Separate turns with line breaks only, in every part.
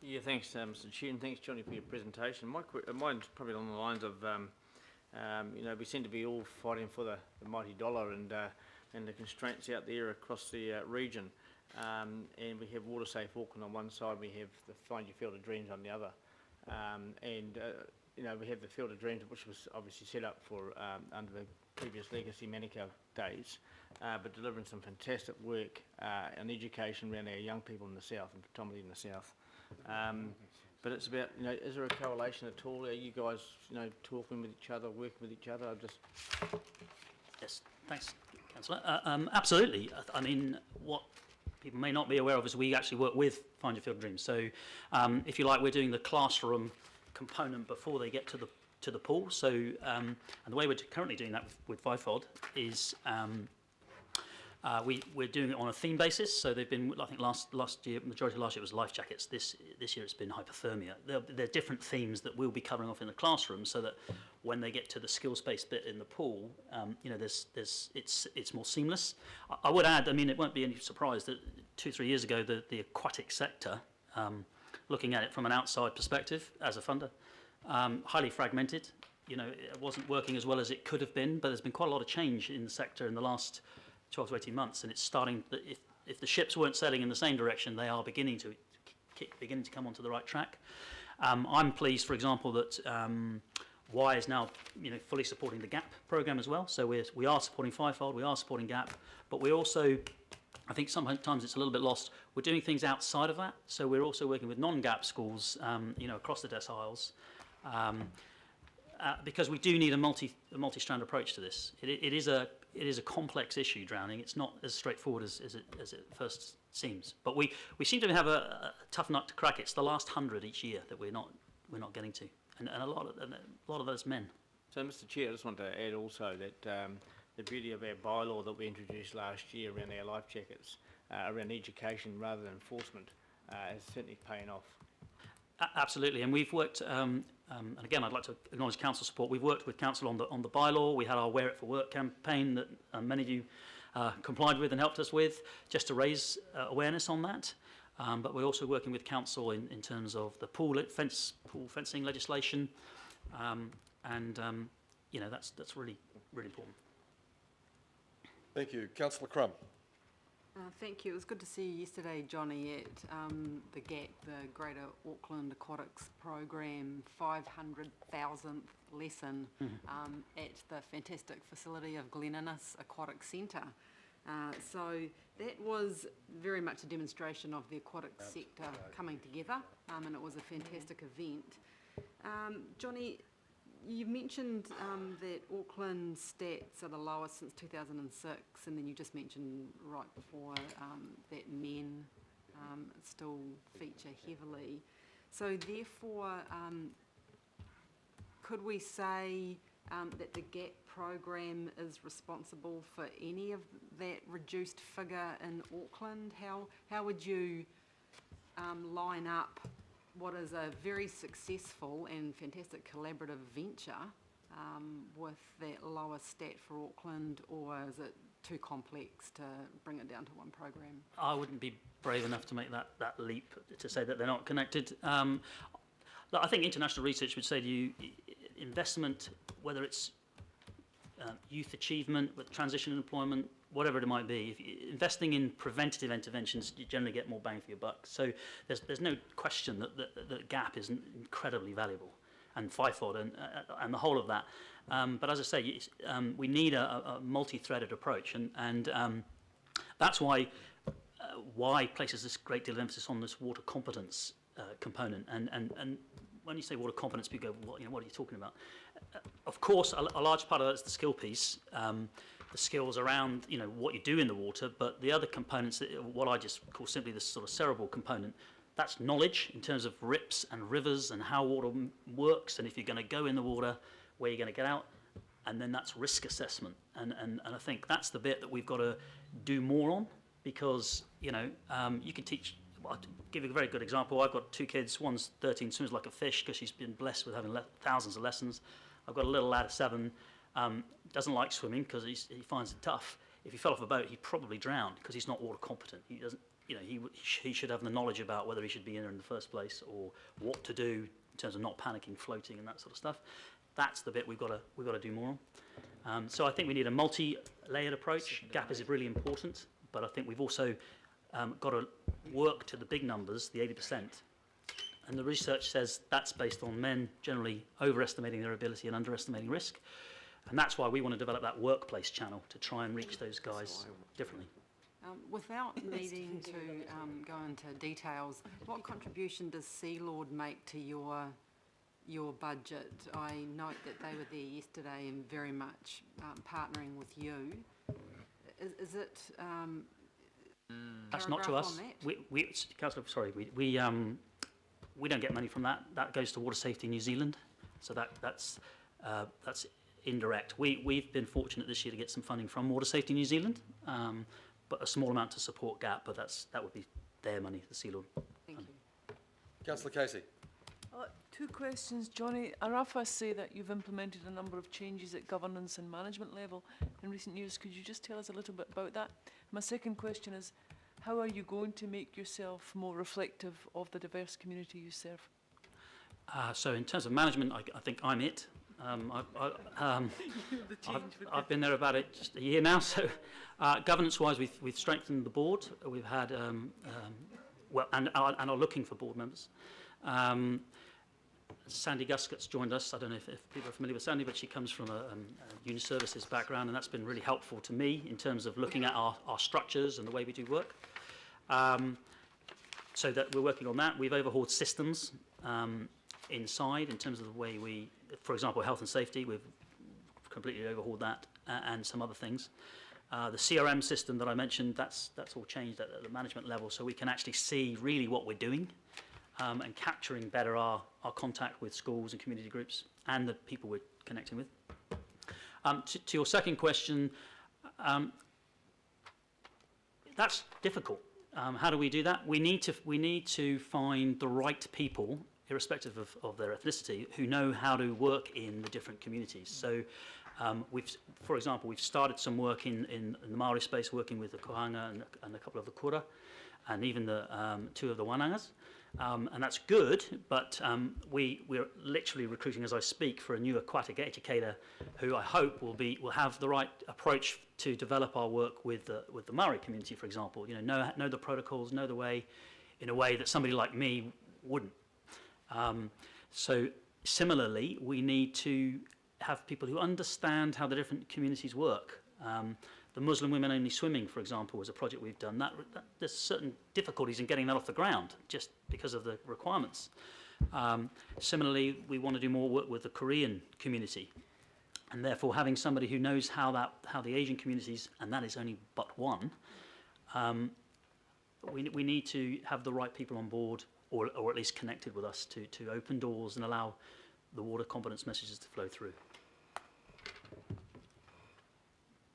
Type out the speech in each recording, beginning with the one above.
Yeah, thanks, Mr. Chair, and thanks, Johnny, for your presentation. Mine's probably along the lines of, we seem to be all fighting for the mighty dollar and the constraints out there across the region. And we have Water Safe Auckland on one side, we have the Find Your Field of Dreams on the other. We have the Field of Dreams, which was obviously set up for under the previous legacy Manukau days, but delivering some fantastic work on education around our young people in the south, and predominantly in the south. But it's about, is there a correlation at all? Are you guys, talking with each other, working with each other?
Yes, thanks, Councillor. Absolutely. I mean, what people may not be aware of is we actually work with Find Your Field of Dreams. So, if you like, we're doing the classroom component before they get to the pool. So, and the way we're currently doing that with VIFOD is we're doing it on a theme basis. So they've been, I think last year, majority of last year was life jackets. This year it's been hypothermia. There are different themes that we'll be covering off in the classroom, so that when they get to the skills-based bit in the pool, it's more seamless. I would add, I mean, it won't be any surprise that 2-3 years ago the aquatic sector, looking at it from an outside perspective as a funder, highly fragmented. It wasn't working as well as it could have been, but there's been quite a lot of change in the sector in the last 12 to 18 months, and it's starting. If the ships weren't sailing in the same direction, they are beginning to come onto the right track. I'm pleased, for example, that Y is now fully supporting the GAP program as well. So we are supporting FIFOD, we are supporting GAP, but we're also, I think sometimes it's a little bit lost, we're doing things outside of that. So we're also working with non-GAP schools, across the deciles. Because we do need a multi-strand approach to this. It is a complex issue, drowning. It's not as straightforward as it first seems. But we seem to have a tough nut to crack. It's the last 100 each year that we're not getting to, and a lot of those men.
So, Mr. Chair, I just want to add also that the beauty of our bylaw that we introduced last year around our life jackets, around education rather than enforcement, is certainly paying off.
Absolutely, and we've worked, and again, I'd like to acknowledge council support. We've worked with council on the bylaw. We had our Wear It for Work campaign that many of you complied with and helped us with, just to raise awareness on that. But we're also working with council in terms of the pool fencing legislation, that's really important.
Thank you, Councillor Crum.
Thank you. It was good to see you yesterday, Johnny, at the GAP, the Greater Auckland Aquatics Program 500,000th lesson at the fantastic facility of Glen Innes Aquatic Centre. So that was very much a demonstration of the aquatic sector coming together, and it was a fantastic event. Johnny, you mentioned that Auckland stats are the lowest since 2006, and then you just mentioned right before that men still feature heavily. So therefore, could we say that the GAP program is responsible for any of that reduced figure in Auckland? How would you line up what is a very successful and fantastic collaborative venture with that lower stat for Auckland, or is it too complex to bring it down to one program?
I wouldn't be brave enough to make that leap to say that they're not connected. I think international research would say to you, investment, whether it's youth achievement, with transition and employment, whatever it might be, if you're investing in preventative interventions, you generally get more bang for your buck. So there's no question that GAP is incredibly valuable, and FIFOD and the whole of that. But as I say, we need a multi-threaded approach, and that's why places this great deal of emphasis on this water competence component. And when you say water competence, people go, what are you talking about? Of course, a large part of that is the skill piece. The skills around what you do in the water, but the other components, what I just call simply the sort of cerebral component, that's knowledge in terms of rips and rivers and how water works, and if you're going to go in the water, where you're going to get out, and then that's risk assessment, and I think that's the bit that we've got to do more on, because you can teach. I'll give you a very good example. I've got 2 kids. One's 13, swims like a fish because she's been blessed with having thousands of lessons. I've got a little lad of 7. Doesn't like swimming because he finds it tough. If he fell off a boat, he'd probably drown because he's not water competent. he should have the knowledge about whether he should be in there in the first place or what to do in terms of not panicking, floating, and that sort of stuff. That's the bit we've got to do more on. So I think we need a multi-layered approach. GAP is really important, but I think we've also got to work to the big numbers, the 80%. And the research says that's based on men generally overestimating their ability and underestimating risk. And that's why we want to develop that workplace channel to try and reach those guys differently.
Without needing to go into details, what contribution does Sea Lord make to your budget? I note that they were there yesterday and very much partnering with you. Is it
that's not to us. Councillor, sorry, we don't get money from that. That goes to Water Safety New Zealand, so that's indirect. We've been fortunate this year to get some funding from Water Safety New Zealand, but a small amount to support GAP. But that would be their money, the Sea Lord.
Thank you.
Councillor Casey.
2 questions, Johnny. Arafa say that you've implemented a number of changes at governance and management level in recent years. Could you just tell us a little bit about that? My second question is, how are you going to make yourself more reflective of the diverse community you serve?
So in terms of management, I think I'm it. I've been there about just a year now. So governance-wise, we've strengthened the board. We've had and are looking for board members. Sandy Guscott's joined us. I don't know if people are familiar with Sandy, but she comes from a uni services background, and that's been really helpful to me in terms of looking at our structures and the way we do work. So that we're working on that. We've overhauled systems inside in terms of the way we, for example, health and safety, we've completely overhauled that and some other things. The CRM system that I mentioned, that's all changed at the management level, so we can actually see really what we're doing and capturing better our contact with schools and community groups and the people we're connecting with. To your second question, that's difficult. How do we do that? We need to find the right people, irrespective of their ethnicity, who know how to work in the different communities. So for example, we've started some work in the Māori space, working with the Kohanga and a couple of the Kura, and even the 2 of the Wanangas. And that's good, but we're literally recruiting as I speak for a new aquatic educator who I hope will have the right approach to develop our work with the Maori community, for example. Know the protocols, know the way, in a way that somebody like me wouldn't. So similarly, we need to have people who understand how the different communities work. The Muslim women only swimming, for example, was a project we've done. There's certain difficulties in getting that off the ground just because of the requirements. Similarly, we want to do more work with the Korean community, and therefore having somebody who knows how the Asian communities, and that is only but one, we need to have the right people on board, or at least connected with us to open doors and allow the water competence messages to flow through.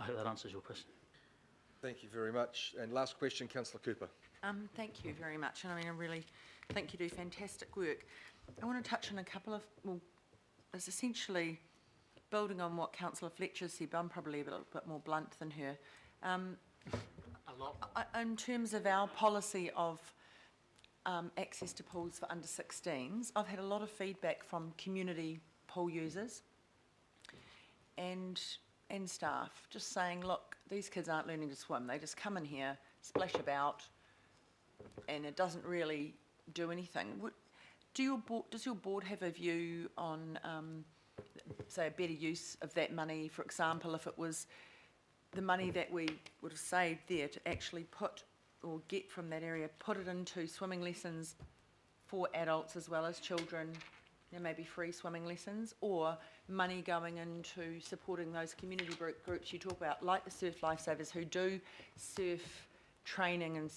I hope that answers your question.
Thank you very much. And last question, Councillor Cooper.
Thank you very much, and I really think you do fantastic work. I want to touch on a couple of, it's essentially building on what Councillor Fletcher said, but I'm probably a little bit more blunt than her. In terms of our policy of access to pools for under 16s, I've had a lot of feedback from community pool users and staff just saying, look, these kids aren't learning to swim. They just come in here, splash about, and it doesn't really do anything. Does your board have a view on, say, a better use of that money? For example, if it was the money that we would have saved there to actually put or get from that area, put it into swimming lessons for adults as well as children, maybe free swimming lessons, or money going into supporting those community groups you talk about, like the Surf Lifesavers, who do surf training and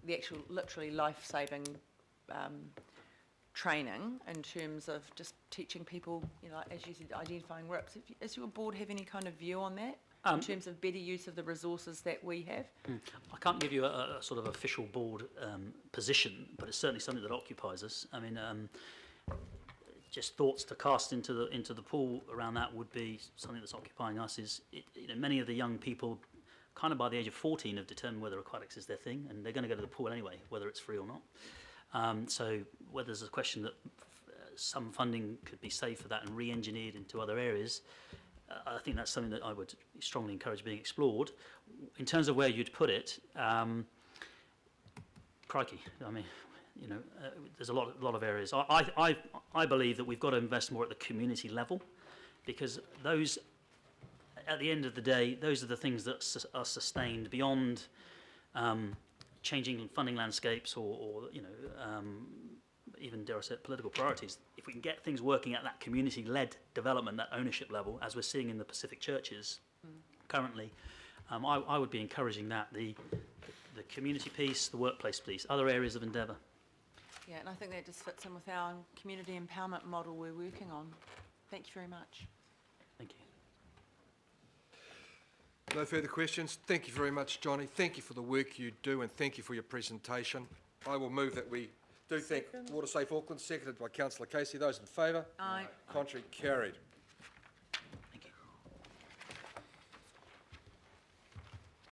the actual literally life-saving training in terms of just teaching people, as you said, identifying rips. Does your board have any kind of view on that in terms of better use of the resources that we have?
I can't give you a sort of official board position, but it's certainly something that occupies us. I mean, just thoughts to cast into the pool around that would be something that's occupying us. Many of the young people kind of by the age of 14 have determined whether aquatics is their thing, and they're going to go to the pool anyway, whether it's free or not. So whether there's a question that some funding could be saved for that and re-engineered into other areas, I think that's something that I would strongly encourage being explored. In terms of where you'd put it, crikey, I mean, you know, there's a lot of areas. I believe that we've got to invest more at the community level, because those, at the end of the day, those are the things that are sustained beyond changing funding landscapes or you know, even, dare I say it, political priorities. If we can get things working at that community-led development, that ownership level, as we're seeing in the Pacific churches currently, I would be encouraging that, the community piece, the workplace piece, other areas of endeavour.
Yeah, and I think that just fits in with our community empowerment model we're working on. Thank you very much.
Thank you.
No further questions. Thank you very much, Johnny. Thank you for the work you do, and thank you for your presentation. I will move that we do thank Water Safe Auckland, seconded by Councillor Casey. Those in favour?
Aye.
Contrary, carried.